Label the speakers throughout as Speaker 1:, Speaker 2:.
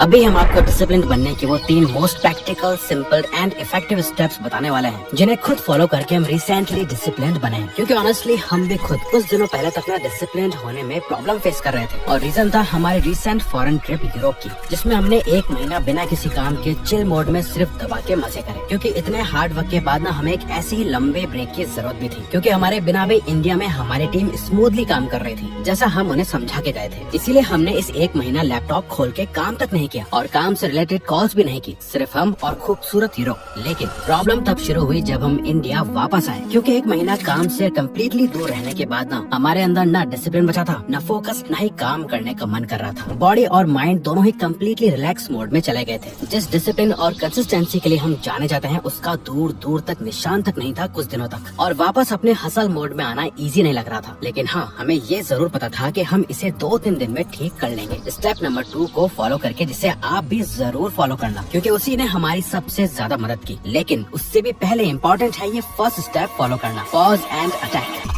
Speaker 1: अभी हम आपको डिसिप्लिन बनने की वो 3 most practical, simple and effective steps बताने वाले हैं, जिन्हें खुद फॉलो करके हम रिसेंटली डिसिप्लिन बने हैं। क्योंकि ऑनेस्टली हम भी खुद कुछ दिनों पहले तक ना डिसिप्लिन होने में प्रॉब्लम फेस कर रहे थे, और रीजन था हमारी रिसेंट फॉरेन ट्रिप यूरोप की, जिसमें हमने 1 महीना बिना किसी काम के चिल मोड में सिर्फ दबा के मजे करे। क्योंकि इतने हार्ड वर्क के बाद ना हमें एक ऐसी ही लंबे ब्रेक की जरूरत भी थी, क्योंकि हमारे बिना भी इंडिया में हमारी टीम स्मूथली काम कर रही थी, जैसा हम उन्हें समझा के गए थे। इसीलिए हमने इस 1 महीना लैपटॉप खोल के काम तक नहीं किया और काम से रिलेटेड कॉल्स भी नहीं की, सिर्फ हम और खूबसूरत यूरोप। लेकिन प्रॉब्लम तब शुरू हुई जब हम इंडिया वापस आए, क्योंकि 1 महीना काम से कम्प्लीटली दूर रहने के बाद ना हमारे अंदर ना डिसिप्लिन बचा था, न फोकस, न ही काम करने का मन कर रहा था। बॉडी और माइंड दोनों ही कम्प्लीटली रिलैक्स मोड में चले गए थे। जिस डिसिप्लिन और कंसिस्टेंसी के लिए हम जाने जाते हैं, उसका दूर दूर तक निशान तक नहीं था कुछ दिनों तक, और वापस अपने हसल मोड में आना इजी नहीं लग रहा था। लेकिन हाँ, हमें ये जरूर पता था कि हम इसे 2-3 दिन में ठीक कर लेंगे, स्टेप नंबर 2 को फॉलो करके, जिसे आप भी जरूर फॉलो करना, क्योंकि उसी ने हमारी सबसे ज्यादा मदद की। लेकिन उससे भी पहले इम्पोर्टेंट है ये फर्स्ट स्टेप फॉलो करना, पॉज एंड अटैक।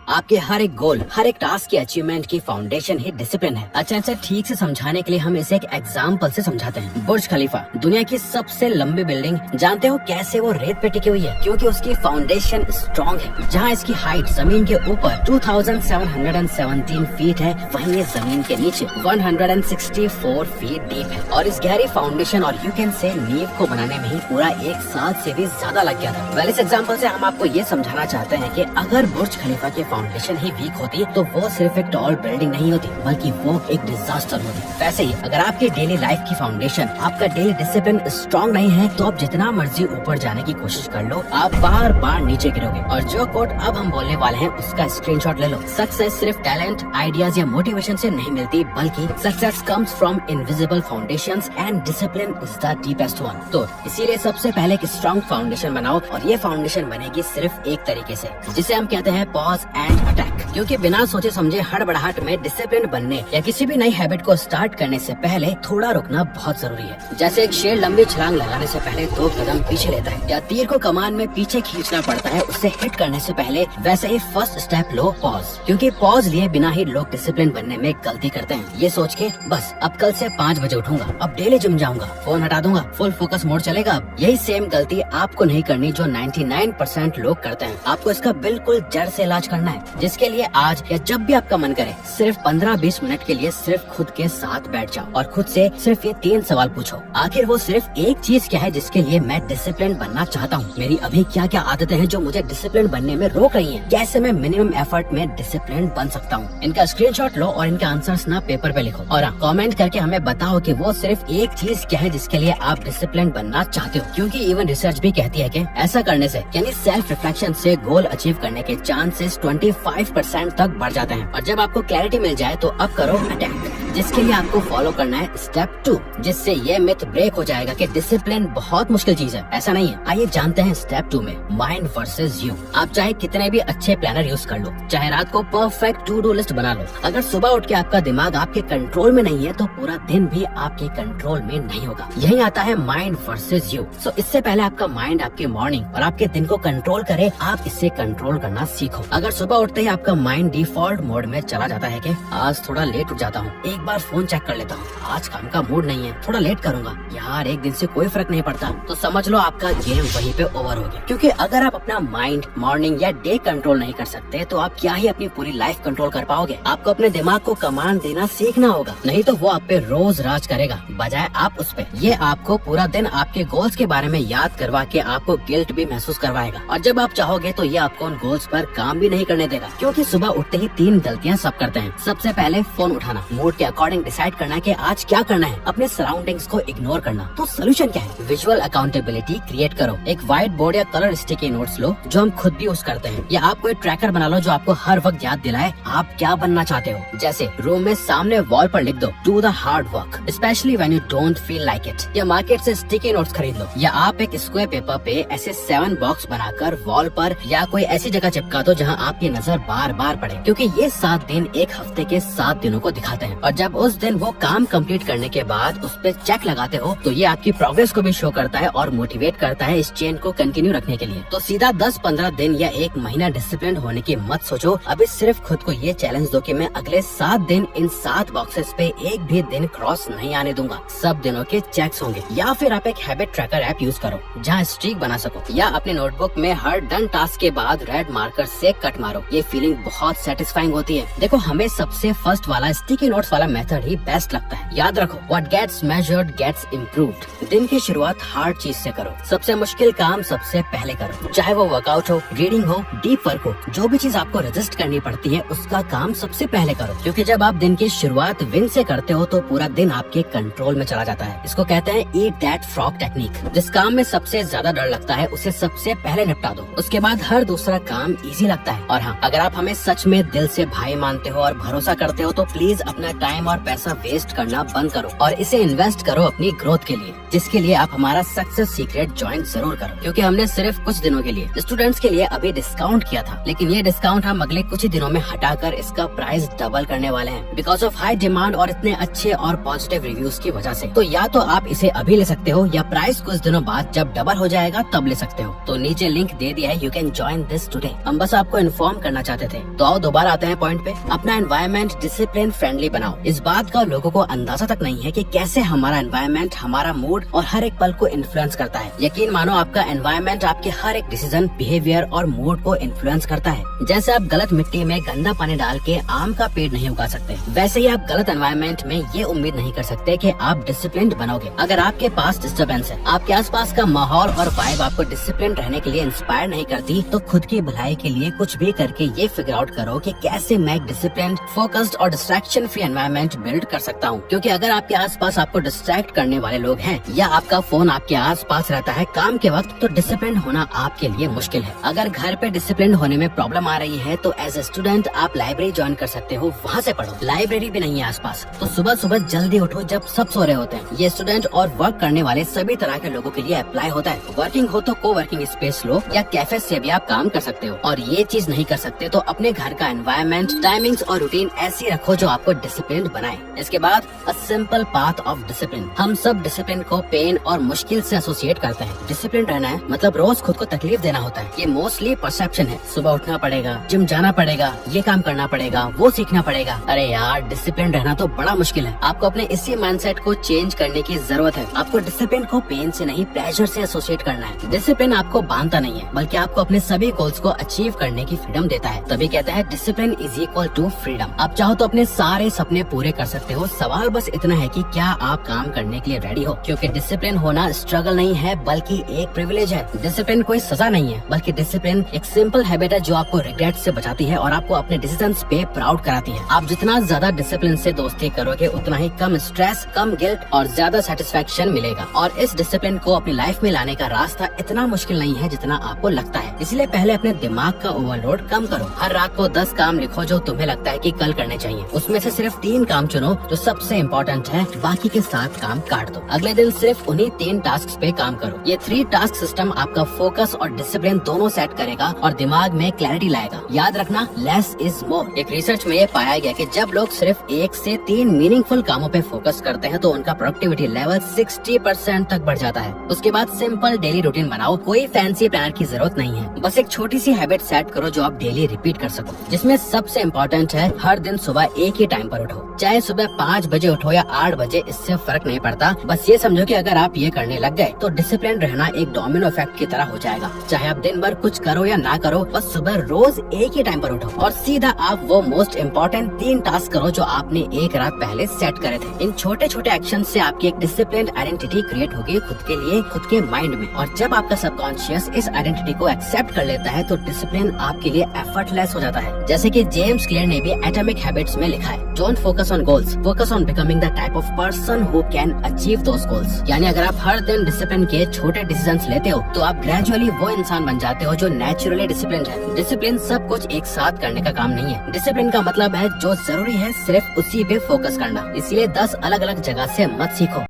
Speaker 1: आपके हर एक गोल, हर एक टास्क की अचीवमेंट की फाउंडेशन ही डिसिप्लिन है। अच्छा ठीक से समझाने के लिए हम इसे एक एग्जाम्पल से समझाते हैं। बुर्ज खलीफा, दुनिया की सबसे लंबी बिल्डिंग, जानते हो कैसे वो रेत पे टिकी हुई है? क्योंकि उसकी फाउंडेशन स्ट्रॉन्ग है। जहाँ इसकी हाइट जमीन के ऊपर 2717 फीट है, वहीं ये जमीन के नीचे 164 फीट डीप है। और इस गहरी फाउंडेशन और यू कैन से नींव को बनाने में ही पूरा 1 साल से भी ज्यादा लग गया था। वेल, इस एग्जाम्पल से हम आपको ये समझाना चाहते हैं कि अगर बुर्ज खलीफा की फाउंडेशन ही वीक होती तो वो सिर्फ एक टॉल बिल्डिंग नहीं होती, बल्कि वो एक डिजास्टर होती। वैसे ही अगर आपकी डेली लाइफ की फाउंडेशन, आपका डेली डिसिप्लिन स्ट्रॉन्ग नहीं है, तो आप जितना मर्जी ऊपर जाने की कोशिश कर लो, आप बार बार नीचे गिरोगे। और जो कोट अब हम बोलने वाले हैं, उसका स्क्रीनशॉट ले लो। सक्सेस सिर्फ टैलेंट, आइडियाज या मोटिवेशन से नहीं मिलती, बल्कि success comes from invisible foundations and discipline is the deepest one. तो इसीलिए सबसे पहले एक स्ट्रॉन्ग फाउंडेशन बनाओ, और ये फाउंडेशन बनेगी सिर्फ एक तरीके से, जिसे हम कहते हैं पॉज एंड अटैक। क्योंकि बिना सोचे समझे हड़बड़ाहट में डिसिप्लिन बनने या किसी भी नई हैबिट को स्टार्ट करने से पहले थोड़ा रुकना बहुत जरूरी है। जैसे एक शेर लंबी छलांग लगाने से पहले 2 कदम पीछे लेता है, या तीर को कमान में पीछे खींचना पड़ता है उसे हिट करने से पहले, वैसे ही फर्स्ट स्टेप लो पॉज। क्योंकि पॉज लिए बिना ही लोग डिसिप्लिन बनने में गलती करते हैं, ये सोच के बस अब कल से 5 बजे उठूंगा, अब डेली जिम जाऊंगा, फोन हटा दूंगा, फुल फोकस मोड चलेगा अब। यही सेम गलती आपको नहीं करनी जो 99% लोग करते हैं। आपको इसका बिल्कुल जड़ से इलाज करना है, जिसके लिए आज या जब भी आपका मन करे, सिर्फ 15-20 मिनट के लिए सिर्फ खुद के साथ बैठ जाओ और खुद से सिर्फ ये 3 सवाल पूछो। आखिर वो सिर्फ एक चीज क्या है जिसके लिए मैं डिसिप्लिन बनना चाहता हूँ? मेरी अभी क्या क्या आदतें हैं जो मुझे डिसिप्लिन बनने में रोक रही हैं? कैसे मैं मिनिमम एफर्ट में डिसिप्लिन बन सकता हूँ? इनका स्क्रीनशॉट लो और इनके आंसर्स ना पेपर पे लिखो, और कमेंट करके हमें बताओ कि वो सिर्फ एक चीज क्या है जिसके लिए आप डिसिप्लिन बनना चाहते हो। क्योंकि इवन रिसर्च भी कहती है कि ऐसा करने से, यानी सेल्फ रिफ्लेक्शन से, गोल अचीव करने के चांसेस 25% तक बढ़ जाते हैं। और जब आपको क्लैरिटी मिल जाए तो अब करो अटैक, जिसके लिए आपको फॉलो करना है स्टेप 2, जिससे ये मिथ ब्रेक हो जाएगा कि डिसिप्लिन बहुत मुश्किल चीज है। ऐसा नहीं है। आइए जानते हैं स्टेप 2 में, माइंड वर्सेस यू। आप चाहे कितने भी अच्छे प्लानर यूज कर लो, चाहे रात को परफेक्ट टू डू लिस्ट बना लो, अगर सुबह उठ के आपका दिमाग आपके कंट्रोल में नहीं है, तो पूरा दिन भी आपके कंट्रोल में नहीं होगा। यही आता है माइंड वर्सेस यू। सो इससे पहले आपका माइंड आपके मॉर्निंग और आपके दिन को कंट्रोल करे, आप इससे कंट्रोल करना सीखो। अगर सुबह उठते ही आपका माइंड डिफॉल्ट मोड में चला जाता है कि आज थोड़ा लेट उठ जाता हूँ, एक बार फोन चेक कर लेता हूँ, आज काम का मूड नहीं है, थोड़ा लेट करूंगा, यार एक दिन से कोई फर्क नहीं पड़ता, तो समझ लो आपका गेम वहीं पे ओवर हो गया। क्योंकि अगर आप अपना माइंड, मॉर्निंग या डे कंट्रोल नहीं कर सकते, तो आप क्या ही अपनी पूरी लाइफ कंट्रोल कर पाओगे? आपको अपने दिमाग को कमांड देना सीखना होगा, नहीं तो वो आप पे रोज राज करेगा, बजाय आप उस पे। ये आपको पूरा दिन आपके गोल्स के बारे में याद करवा के आपको गिल्ट भी महसूस करवाएगा, और जब आप चाहोगे तो ये आपको उन गोल्स पर काम भी नहीं करने देगा। क्योंकि सुबह उठते ही 3 गलतियां सब करते हैं। सबसे पहले फोन उठाना, मूड के अकॉर्डिंग डिसाइड करना कि आज क्या करना है, अपने सराउंडिंग्स को इग्नोर करना। तो सोल्यूशन क्या है? विजुअल अकाउंटेबिलिटी क्रिएट करो। एक व्हाइट बोर्ड या कलर स्टिकी नोट्स लो जो हम खुद भी यूज करते हैं, या आप कोई ट्रैकर बना लो जो आपको हर वक्त याद दिलाए आप क्या बनना चाहते हो। जैसे रूम में सामने वॉल पर लिख दो, do the hard work specially when you don't feel like it. या मार्केट से स्टिकी नोट्स खरीद लो, या आप एक स्क्वायर पेपर पे ऐसे 7 बॉक्स बनाकर वॉल पर या कोई ऐसी जगह चिपका दो जहाँ आपकी नजर बार बार पड़े, क्योंकि ये 7 दिन एक हफ्ते के 7 दिनों को दिखाते हैं। और जब उस दिन वो काम कंप्लीट करने के बाद उस पे चेक लगाते हो तो ये आपकी प्रोग्रेस को भी शो करता है और मोटिवेट करता है इस चेन को कंटिन्यू रखने के लिए। तो सीधा 10-15 दिन या 1 महीना डिसिप्लिन होने की मत सोचो। अभी सिर्फ खुद को ये चैलेंज दो कि मैं अगले 7 दिन इन 7 बॉक्सेस पे एक भी दिन क्रॉस नहीं आने दूंगा, सब दिनों के चेक्स होंगे। या फिर आप एक हैबिट ट्रैकर ऐप यूज करो जहाँ स्ट्रीक बना सको, या अपने नोटबुक में हर डन टास्क के बाद रेड मार्कर से कट मारो। ये फीलिंग बहुत सेटिस्फाइंग होती है। देखो, हमें सबसे फर्स्ट वाला स्टिकी नोट्स वाला मेथड ही बेस्ट लगता है। याद रखो, what gets measured gets improved. दिन की शुरुआत हार्ड चीज से करो, सबसे मुश्किल काम सबसे पहले करो, चाहे वो वर्कआउट हो, रीडिंग हो, डीप वर्क हो, जो भी चीज आपको रजिस्ट करनी पड़ती है उसका काम सबसे पहले करो। क्योंकि जब आप दिन की शुरुआत विन से करते हो तो पूरा दिन आपके कंट्रोल में चला जाता है। इसको कहते हैं ईट दैट फ्रॉग टेक्निक। जिस काम में सबसे ज्यादा डर लगता है उसे सबसे पहले निपटा दो, उसके बाद हर दूसरा काम इजी लगता है। और हाँ, अगर आप हमें सच में दिल से भाई मानते हो और भरोसा करते हो तो प्लीज अपना टाइम और पैसा वेस्ट करना बंद करो और इसे इन्वेस्ट करो अपनी ग्रोथ के लिए, जिसके लिए आप हमारा सक्सेस सीक्रेट ज्वाइन जरूर करो। क्योंकि हमने सिर्फ कुछ दिनों के लिए स्टूडेंट्स के लिए अभी डिस्काउंट किया था, लेकिन ये डिस्काउंट हम अगले कुछ ही दिनों में हटाकर इसका प्राइस डबल करने वाले हैं, बिकॉज ऑफ हाई डिमांड और इतने अच्छे और पॉजिटिव रिव्यूज की वजह से। तो या तो आप इसे अभी ले सकते हो या प्राइस कुछ दिनों बाद जब डबल हो जाएगा तब ले सकते हो। तो नीचे लिंक दे दिया है, you can join this today. हम बस आपको इन्फॉर्म करना चाहते थे। तो आओ दोबारा आते हैं पॉइंट पे। अपना एनवायरनमेंट डिसिप्लिन फ्रेंडली बनाओ। इस बात का लोगों को अंदाजा तक नहीं है कि कैसे हमारा एनवायरनमेंट हमारा मूड और हर एक पल को इन्फ्लुएंस करता है। यकीन मानो, आपका एनवायरनमेंट आपके हर एक डिसीजन, बिहेवियर और मूड को इन्फ्लुएंस करता है। जैसे आप गलत मिट्टी में गंदा पानी डाल के आम का पेड़ नहीं उगा सकते, वैसे ही आप गलत एनवायरनमेंट में ये उम्मीद नहीं कर सकते कि आप डिसिप्लिन्ड बनोगे। अगर आपके पास डिस्टर्बेंस है, आपके आसपास का माहौल और वाइब आपको डिसिप्लिन रहने के लिए इंस्पायर नहीं करती, तो खुद की भलाई के लिए कुछ भी करके ये फिगर आउट करो कि कैसे मैं एक डिसिप्लिन, फोकस्ड और डिस्ट्रैक्शन फ्री एनवायरनमेंट बिल्ड कर सकता हूँ। क्योंकि अगर आपके आसपास आपको डिस्ट्रैक्ट करने वाले लोग हैं या आपका फोन आपके आसपास रहता है काम के वक्त, तो डिसिप्लिन होना आपके लिए मुश्किल है। अगर घर पे डिसिप्लिन होने में प्रॉब्लम आ रही है तो एज ए स्टूडेंट आप लाइब्रेरी ज्वाइन कर सकते हो, वहाँ से पढ़ो। लाइब्रेरी भी नहीं है आसपास तो सुबह सुबह जल्दी उठो जब सब सो रहे होते हैं। ये स्टूडेंट और वर्क करने वाले सभी तरह के लोगों के लिए अप्लाई होता है। वर्किंग हो तो को वर्किंग स्पेस लो या कैफे से भी आप काम कर सकते हो। और ये चीज नहीं कर सकते तो अपने घर का एनवायरनमेंट, टाइमिंग्स और रूटीन ऐसी रखो जो आपको डिसिप्लिन बनाए। इसके बाद a simple path of discipline. हम सब डिसिप्लिन को पेन और मुश्किल से एसोसिएट करते हैं। डिसिप्लिन रहना है मतलब रोज खुद को तकलीफ देना होता है। ये मोस्टली परसेप्शन है। सुबह उठना पड़ेगा, जिम जाना पड़ेगा, ये काम करना पड़ेगा, वो सीखना पड़ेगा। अरे यार, डिसिप्लिन रहना तो बड़ा मुश्किल है। आपको अपने इसी माइंडसेट को चेंज करने की जरूरत है। आपको डिसिप्लिन को पेन से नहीं, प्लेजर से एसोसिएट करना है। डिसिप्लिन आपको बांधता नहीं है, बल्कि आपको अपने सभी गोल्स को अचीव करने की फ्रीडम देता है। तभी कहता है discipline is equal to freedom. आप चाहो तो अपने सारे सपने पूरे कर सकते हो। सवाल बस इतना है कि क्या आप काम करने के लिए रेडी हो। क्योंकि डिसिप्लिन होना स्ट्रगल नहीं है बल्कि एक प्रिविलेज है। डिसिप्लिन कोई सजा नहीं है, बल्कि डिसिप्लिन एक सिंपल हैबिट है जो आपको रिग्रेट से बचाती है और आपको अपने डिसीजंस पे प्राउड कराती है। आप जितना ज्यादा डिसिप्लिन से दोस्ती करोगे उतना ही कम स्ट्रेस, कम गिल्ट और ज्यादा सेटिस्फेक्शन मिलेगा। और इस डिसिप्लिन को अपनी लाइफ में लाने का रास्ता इतना मुश्किल नहीं है जितना आपको लगता है। इसलिए पहले अपने दिमाग का ओवरलोड कम करो। हर रात को 10 काम लिखो जो तुम्हें लगता है कि कल करने चाहिए। उसमें से सिर्फ 3 काम चुनो जो सबसे इम्पोर्टेंट है, बाकी के 7 काम काट दो। अगले दिन सिर्फ उन्हीं 3 टास्क पे काम करो। ये 3 टास्क सिस्टम आपका फोकस और डिसिप्लिन दोनों सेट करेगा और दिमाग में क्लैरिटी लाएगा। याद रखना, लेस इज मोर। एक रिसर्च में ये पाया गया कि जब लोग सिर्फ 1 से 3 मीनिंगफुल कामों पे फोकस करते हैं तो उनका प्रोडक्टिविटी लेवल 60% तक बढ़ जाता है। उसके बाद सिंपल डेली रूटीन बनाओ। कोई फैंसी प्लान की जरूरत नहीं है, बस एक छोटी सी हैबिट सेट करो जो आप डेली रिपीट कर सको। जिसमें सबसे इम्पोर्टेंट है हर दिन सुबह एक ही टाइम पर उठो। चाहे सुबह 5 बजे उठो या 8 बजे, इससे फर्क नहीं पड़ता। बस ये समझो कि अगर आप ये करने लग गए तो डिसिप्लिन रहना एक डोमिनो इफेक्ट की तरह हो जाएगा। चाहे आप दिन भर कुछ करो या ना करो, बस सुबह रोज एक ही टाइम पर उठो और सीधा आप वो मोस्ट इम्पोर्टेंट 3 टास्क करो जो आपने एक रात पहले सेट करे थे। इन छोटे छोटे एक्शन से आपकी एक डिसिप्लिन आइडेंटिटी क्रिएट होगी खुद के लिए, खुद के माइंड में। और जब आपका सबकॉन्शियस इस आइडेंटिटी को एक्सेप्ट कर लेता है तो डिसिप्लिन आपके लिए एफर्टलेस हो जाता है। जैसे कि जेम्स क्लियर ने भी एटॉमिक हैबिट्स में लिखा है, don't focus on goals, focus on becoming the type of person who can achieve those goals. यानी अगर आप हर दिन डिसिप्लिन के छोटे डिसीजंस लेते हो तो आप ग्रेजुअली वो इंसान बन जाते हो जो नेचुरली डिसिप्लिन है। डिसिप्लिन सब कुछ एक साथ करने का काम नहीं है। डिसिप्लिन का मतलब है जो जरूरी है सिर्फ उसी पे फोकस करना। इसलिए 10 अलग अलग जगह से मत सीखो।